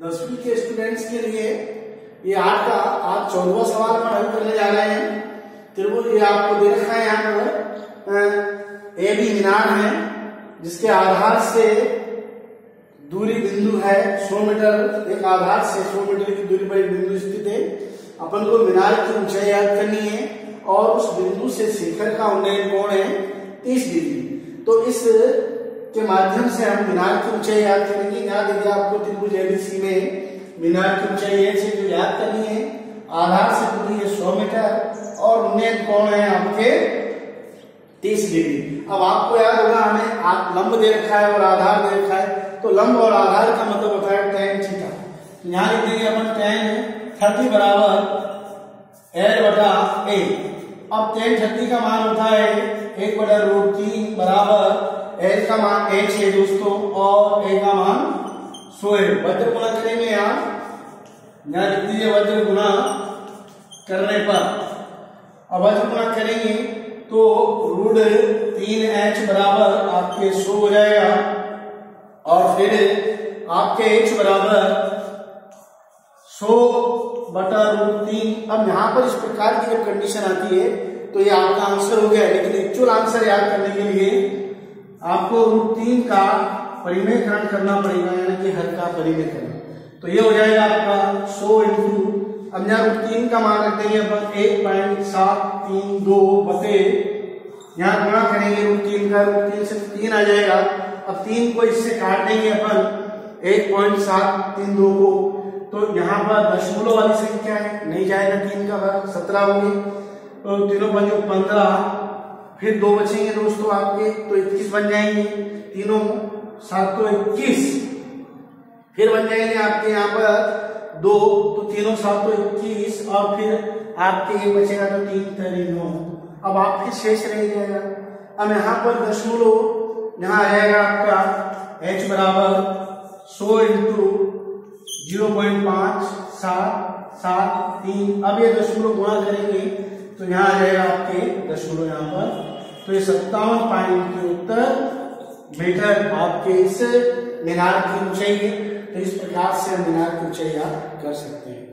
10वीं के स्टूडेंट्स के लिए ये आज 14वां सवाल हम हल करने जा रहे हैं। त्रिभुज ये आपको दे रखा है यहाँ पर ए बी मीनार है जिसके आधार से दूरी बिंदु है 100 मीटर। एक आधार से 100 मीटर की दूरी पर एक बिंदु स्थित है। अपन को मीनार की ऊंचाई याद करनी है और उस बिंदु से शिखर का उन्नयन कोण है 30 डिग्री। तो इस के माध्यम से हम मीनार की ऊंचाई याद करेंगे। याद देखिए आपको त्रिभुज एबीसी में मीनार की ऊंचाई एच है जो याद करनी है। आधार से दूरी है 100 मीटर और उन्नयन कोण है आपके 30 डिग्री। अब आपको याद होगा हमें लंब दे रखा है और आधार दे रखा है, तो लंब और आधार का मतलब होता है tan थीटा। तो यहाँ लिख देंगे अपन tan 30 बराबर L बटा A। अब tan 30 का मान होता है 1/√3 बराबर L का मान h है दोस्तों और A का मान 100 है। वज्र गुणा करेंगे यहाँ लिख दीजिए वज्र गुणा करने पर। अब वज्र गुणा करेंगे तो √3h बराबर आपके 100 हो जाएगा और फिर आपके h बराबर 100/√3। अब यहाँ पर इस प्रकार की जब कंडीशन आती है तो ये आपका आंसर हो गया। लेकिन एक्चुअल आंसर याद करने के लिए आपको √3 का परिमेयकरण करना पड़ेगा, यानी कि हर का परिमेयकरण। तो ये हो जाएगा आपका 100 इंटू, अब यहाँ √3 का मान रख देंगे अपन 1.732 बटे, यहाँ गुणा करेंगे √3 का, √3 से 3 आ जाएगा। अब 3 को इससे काट देंगे अपन 1.732 को, तो यहाँ पर दशमलव वाली संख्या है, नहीं जाएगा 3 का भाग, 17 होगी। तो तीनों पंजों 15, फिर 2 बचेंगे दोस्तों आपके, तो 21 बन जाएंगे। तीनों 7 21, फिर बन जाएंगे आपके यहाँ पर 2, तो तीनों 7 21 और फिर आपके ये बचेगा तो 3 9। अब आप फिर शेष रह जाएगा। अब यहाँ पर दशमलव यहाँ आ जाएगा आपका h बराबर 100 इंटू 0.5 7 7 3। अब ये दशमलव गुणा करेंगे तो यहाँ आ जाएगा आपके दशमलव यहाँ पर, तो ये 57 पॉइंट के उत्तर मीटर आपके इस मीनार की ऊंचाई है। तो इस प्रकार से हम मीनार की ऊंचाई याद कर सकते हैं।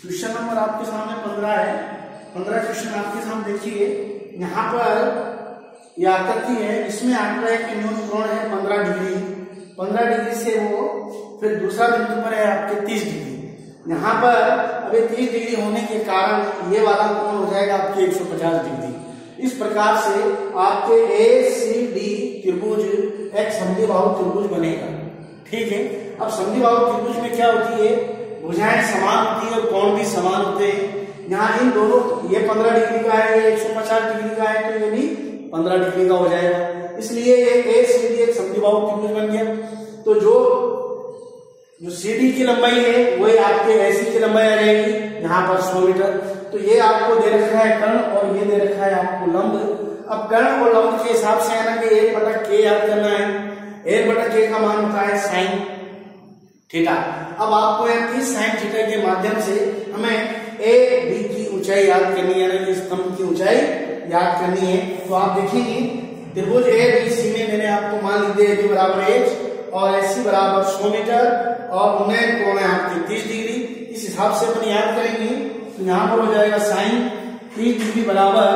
क्वेश्चन नंबर आपके सामने 15 है। 15 क्वेश्चन आपके सामने देखिए। यहाँ पर यह आकृति है, इसमें आंकड़ा है कि न्यून कोण है 15 डिग्री। 15 डिग्री से वो फिर दूसरा बिंदु पर है आपके 30 डिग्री। यहाँ पर अभी 30 डिग्री होने के कारण ये वाला कोण हो जाएगा आपके 150 डिग्री। इस प्रकार से आपके ACD त्रिभुज एक समद्विबाहु त्रिभुज बनेगा। ठीक है। अब समद्विबाहु त्रिभुज में क्या होती है, भुजाएं समान होती है और कोण भी समान होते हैं। यहाँ इन दोनों, ये 15 डिग्री का है, ये 150 डिग्री का है, तो ये भी 15 डिग्री का हो जाएगा। इसलिए ये ACD एक समद्विबाहु त्रिभुज बन गया। तो जो CD की लंबाई है वही आपके AC की लंबाई आ जाएगी यहाँ पर 100 मीटर। तो ये आपको दे रखा है कर्ण और ये दे रखा है आपको लंब। अब कर्ण और लंब के हिसाब से है ना कि 1/k याद करना है। 1/k का मान होता है sin थीटा। अब आपको इस sin थीटा के माध्यम से हमें AB की ऊंचाई याद करनी है, यानी स्तंभ की ऊंचाई याद करनी है। तो आप देखेंगे त्रिभुज ABC में मैंने आपको मान लिख दिया AB बराबर h और AC बराबर 100 मीटर और उन्नयन कोण है आपकी 30 डिग्री। इस हिसाब से अपन याद करेंगे तो यहाँ पर हो जाएगा sin 30 डिग्री बराबर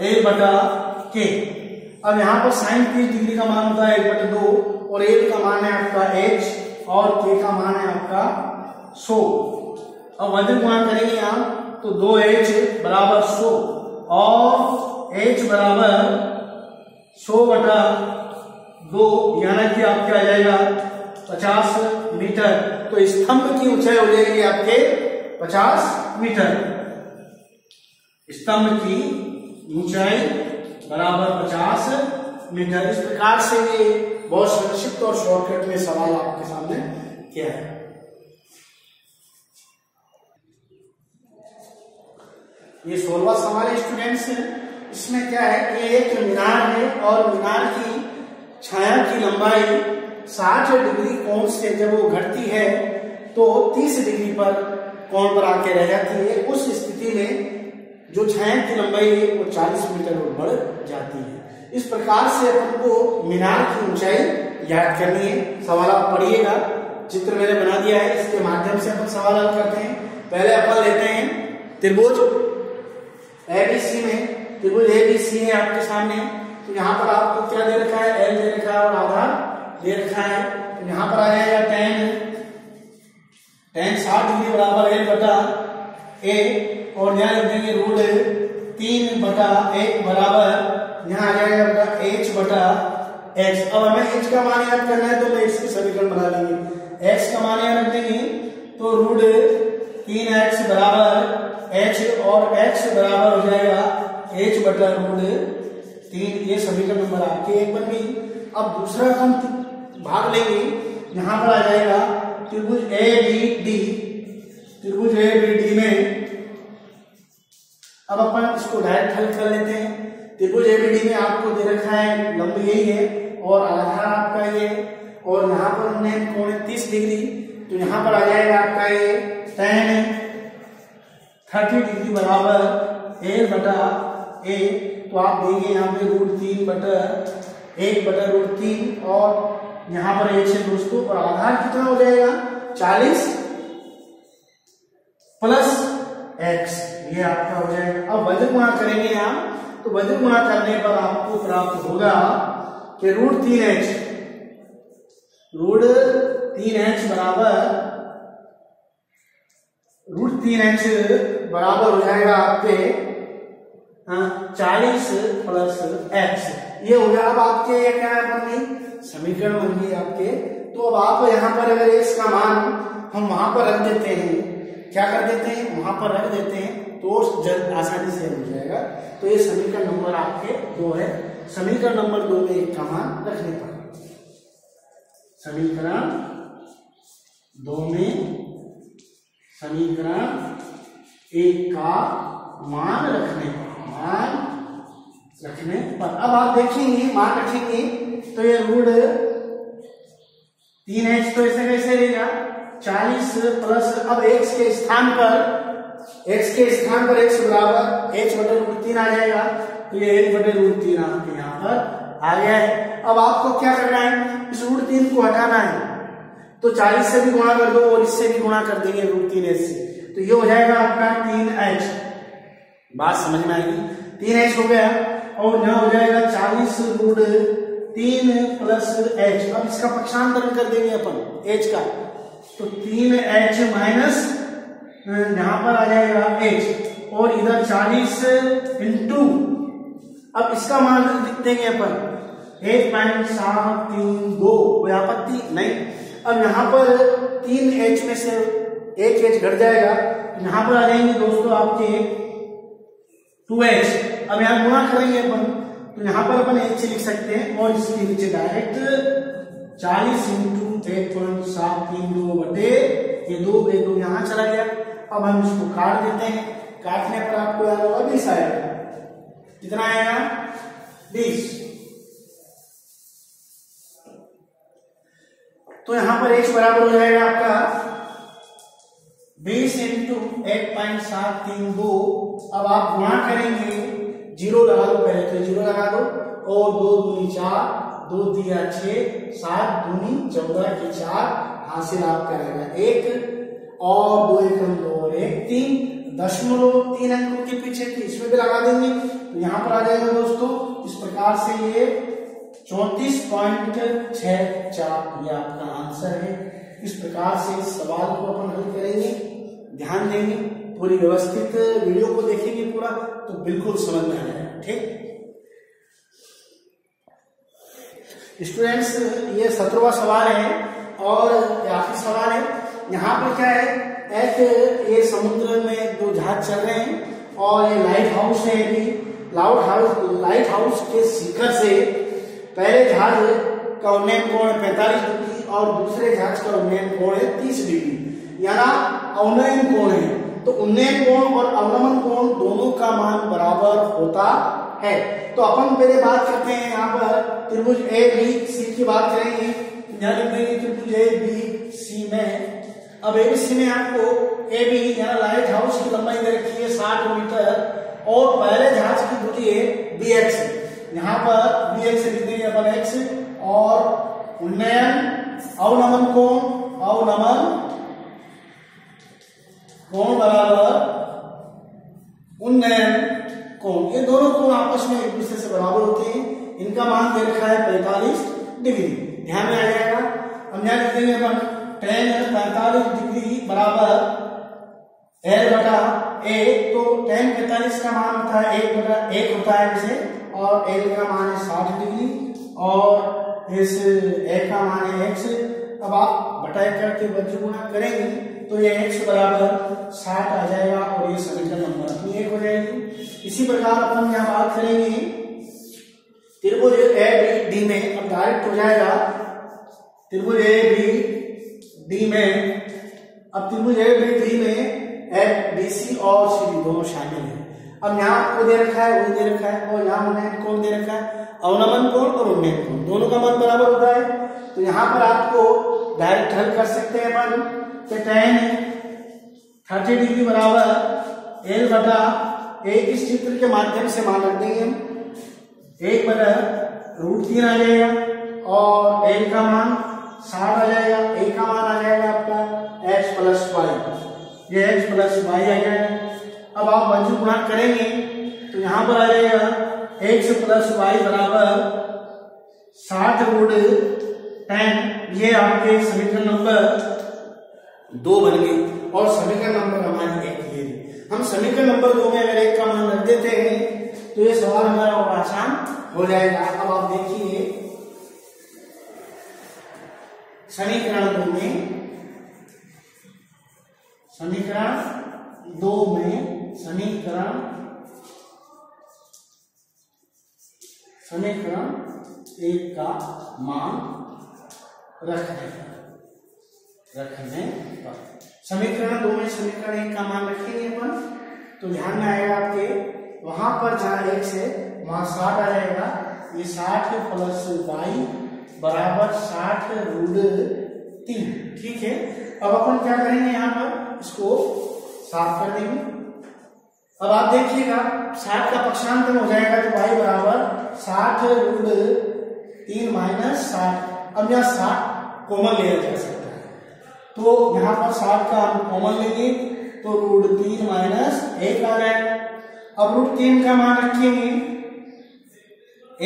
1/k। अब यहाँ पर sin 30 डिग्री का मान होता है 1/2 और A का मान है आपका h और k का मान है आपका 100। अब वजन गुणा करेंगे यहाँ तो 2h बराबर 100 और h बराबर 100/2, यानी कि आपके आ जाएगा 50 मीटर। तो स्तंभ की ऊंचाई हो जाएगी आपके 50 मीटर। स्तंभ की ऊंचाई बराबर 50 मीटर। इस प्रकार से ये बहुत संक्षिप्त और शॉर्टकट में सवाल आपके सामने किया है। ये 16वां सवाल है स्टूडेंट्स। इसमें क्या है कि एक मीनार है और मीनार की छाया की लंबाई 60 डिग्री कोण से जब वो घटती है तो 30 डिग्री पर कोण पर आके रह जाती है। उस स्थिति में जो छाया की लंबाई है वो 40 मीटर बढ़ जाती है। इस प्रकार से अपन को मीनार की ऊंचाई याद करनी है। सवाल आप पढ़िएगा, चित्र मैंने बना दिया है, इसके माध्यम से अपन सवाल हल करते हैं। पहले अपन लेते हैं त्रिभुज एबीसी में, त्रिभुज एबीसी है आपके सामने। तो यहाँ पर आपको क्या दे रखा है, एल दे रखा है और आधार दे रखा है। तो यहाँ पर आ जाएगा tan 60 डिग्री बराबर एल बटा ए, और यहाँ लिख देंगे रूट 3/1 बराबर यहाँ आ जाएगा बटा h बटा x। अब हमें h का मान याद करना है, तो मैं इसकी समीकरण बना लेंगे। x का मान याद रख देंगे, तो रूट 3x बराबर h और x बराबर हो जाएगा h बटा रूट 3। ये समीकरण नंबर आपके 1 बन गई। अब दूसरा हम भाग लेंगे, यहाँ पर आ जाएगा त्रिभुज ABD, त्रिभुज ABD में अब अपन इसको डायरेक्ट हल कर लेते हैं। त्रिभुज ABD में आपको दे रखा है लंब यही है और आधार आपका ये, और यहाँ पर हमने कोण 30 डिग्री, तो यहाँ पर आ जाएगा आपका ये tan 30 डिग्री बराबर एल बटा ए। तो आप देंगे यहाँ पे रूट 3/1 बटा रूट 3, और यहाँ पर h है दोस्तों, और आधार कितना हो जाएगा 40 प्लस x, ये आपका हो जाएगा। अब वजन गुणा करेंगे आप, तो वजन गुणा करने पर आपको प्राप्त होगा कि रूट 3h बराबर हो जाएगा आपके 40 प्लस x। ये हो गया। अब आपके ये क्या बन गई, समीकरण बन गई आपके। तो अब आप यहाँ पर अगर x का मान हम वहां पर रख देते हैं, क्या कर देते हैं, वहां पर रख देते हैं, तो जल्द आसानी से हो जाएगा। तो ये समीकरण नंबर आपके 2 है। समीकरण नंबर 2 में 1 का मान रखने पर, समीकरण 2 में समीकरण 1 का मान रखने पर अब आप देखेंगे, मान रखेंगे, तो ये रूट 3h तो ऐसे कैसे रहेगा 40 प्लस, अब x के स्थान पर x बराबर h बटे रूट 3 आ जाएगा। तो ये h बटे रूट 3 आपके यहाँ पर आ गया है। अब आपको क्या करना है, इस रूट 3 को हटाना है, तो 40 से भी गुणा कर दो और इससे भी गुणा कर देंगे रूट 3h से, तो ये हो जाएगा आपका 3h। बात समझ में आएगी, 3h हो गया, और यहाँ हो जाएगा 40 रूट 3 प्लस h। अब इसका पक्षांतरण कर देंगे अपन h का, तो 3h माइनस यहाँ पर आ जाएगा h, और इधर 40 इंटू, अब इसका मान लिख देंगे अपन 1.732, कोई आपत्ति नहीं। अब यहाँ पर 3h में से एक h घट जाएगा, यहाँ पर आ जाएंगे दोस्तों आपके 2h। अब यहाँ गुणा करेंगे अपन, तो यहाँ पर अपन h लिख सकते हैं, और इसके नीचे डायरेक्ट 40 इंटू 1.732 बटे ये 2 यहाँ चला गया। अब हम इसको काट देते हैं, काटने पर आपको याद होगा 20 आएगा। कितना आएगा 20। तो यहाँ पर h बराबर हो जाएगा आपका 20 इंटू 1.732। अब आप गुणा करेंगे, 0 लगा दो, पहले तो 0 लगा दो, और 2 दूनी 4, 2 दिया 6, 7 दूनी 14 के 4, हासिल आपका रहेगा 1, और 2 एकम 2 और 1 3, 0.3 अंकों के पीछे थी, इसमें भी लगा देंगे, तो यहाँ पर आ जाएगा दोस्तों इस प्रकार से ये 34.64 ये आपका आंसर है। इस प्रकार से इस सवाल को अपन हल करेंगे, ध्यान देंगे, पूरी व्यवस्थित वीडियो को देखेंगे पूरा, तो बिल्कुल समझ में आ जाएगा। ठीक स्टूडेंट्स, ये 17वां सवाल है और आखिरी सवाल है। यहाँ पर क्या है, एक ये समुद्र में 2 जहाज चल रहे हैं, और ये लाइट हाउस है। लाइट हाउस के शिखर से पहले जहाज का उन्नयन कोण 45 डिग्री और दूसरे जहाज का उन्नयन कोण है 30 डिग्री, यानी अवनयन कोण है। तो उन्नयन कोण और अवनमन कोण दोनों का मान बराबर होता है। तो अपन पहले बात करते हैं, यहाँ पर त्रिभुज ABC की बात करेंगे। यहाँ लिख देंगे त्रिभुज ABC में, अब ABC में आपको AB यानी लाइट हाउस की लंबाई दे रखी है 60 मीटर, और पहले जहाज की दूरी है BX। यहाँ पर व्यंजक से लिख देंगे अपन x और उन्नयन अवनमन कोण बराबर उन्नयन कोण, ये दोनों कोण आपस में एक दूसरे से बराबर होते हैं। इनका मान दे रखा है 45 डिग्री, ध्यान में आ जाएगा। अब यहाँ लिख देंगे अपन tan 45 डिग्री बराबर L बटा A, तो tan 45 का मान होता है 1 होता है इसे, और L का मान है 60 डिग्री और इस A का मान है x। अब आप बटा करके बच्चों गुणा करेंगे तो ये x बराबर 60 आ जाएगा और ये समीकरण नंबर अपनी 1 हो जाएगी। इसी प्रकार अपन यहाँ बात करेंगे त्रिभुज ABD में, अब डायरेक्ट हो जाएगा त्रिभुज ABD में। अब त्रिभुज ABD में BC और CD दोनों शामिल हैं। अब यहाँ आपको दे रखा है, वो दे रखा है, और यहाँ उन्नयन कोण दे रखा है, अवनमन कोण और उन्नयन कोण दोनों का मान बराबर होता है। तो यहाँ पर आपको डायरेक्ट हल कर सकते हैं अपन कि tan 30 डिग्री बराबर L बटा A, इस चित्र के माध्यम से मान रख देंगे हम, 1 बटा √3 आ जाएगा और L का मान 60 आ जाएगा, A का मान आ जाएगा आपका x प्लस y, ये x प्लस y आ जाएगा। अब आप वजन गुणा करेंगे तो यहाँ पर आ जाएगा x प्लस y बराबर 60√10, ये आपके समीकरण नंबर 2 बन गए और समीकरण नंबर हमारी 1 ये। हम समीकरण नंबर 2 में अगर 1 का मान रख देते हैं तो ये सवाल हमारा और आसान हो जाएगा। अब आप देखिए समीकरण 2 में, समीकरण 1 का मान रखने पर समीकरण 2 में समीकरण 1 का मान रखेंगे अपन, तो ध्यान में आएगा आपके वहां पर जहां x है वहां 60 आ जाएगा, ये 60 प्लस y बराबर 60√3, ठीक है। अब अपन क्या करेंगे, यहाँ पर इसको साफ कर देंगे। अब आप देखिएगा 60 का पक्षांतर हो जाएगा तो y बराबर 60√3 माइनस 60। अब यहाँ 60 कॉमन लिया जा सकता है, तो यहाँ पर 60 का हम कॉमन लेंगे तो √3 माइनस 1 आ जाएगा। अब √3 का मान रखेंगे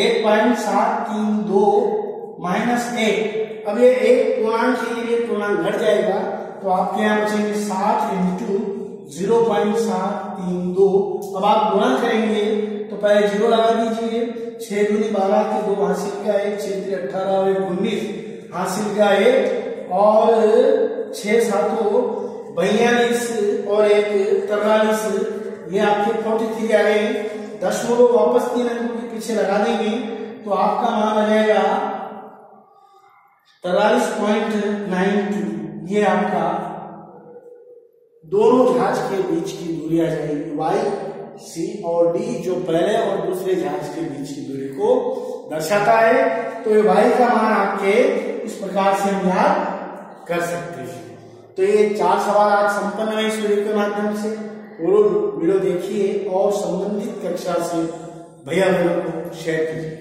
1.732 माइनस 1। अब ये एक पूर्णांक है, ये पूर्णांक घट जाएगा तो आपके यहाँ बचेंगे 60 इंटू 0.732। अब आप गुणा करेंगे तो पहले 0 लगा दीजिए, 6 दूनी 12 के 2 हासिल का 1, 6 3 18 और 19 हासिल का 1 और 6 7 42 और 1 43, ये आपके 43 आ गए। दशमलव वापस 3 अंकों के पीछे लगा देंगे तो आपका मान आ जाएगा 43.92। ये आपका दोनों जहाज के बीच की दूरी आ जाएगी, y, c और d, जो पहले और दूसरे जहाज के बीच की दूरी को दर्शाता है। तो ये y का मान आपके इस प्रकार से हम याद कर सकते हैं। तो ये 4 सवाल आज संपन्न हुए इस वीडियो के माध्यम से। पूरा वीडियो देखिए और संबंधित कक्षा से भैया बहनों को शेयर कीजिए।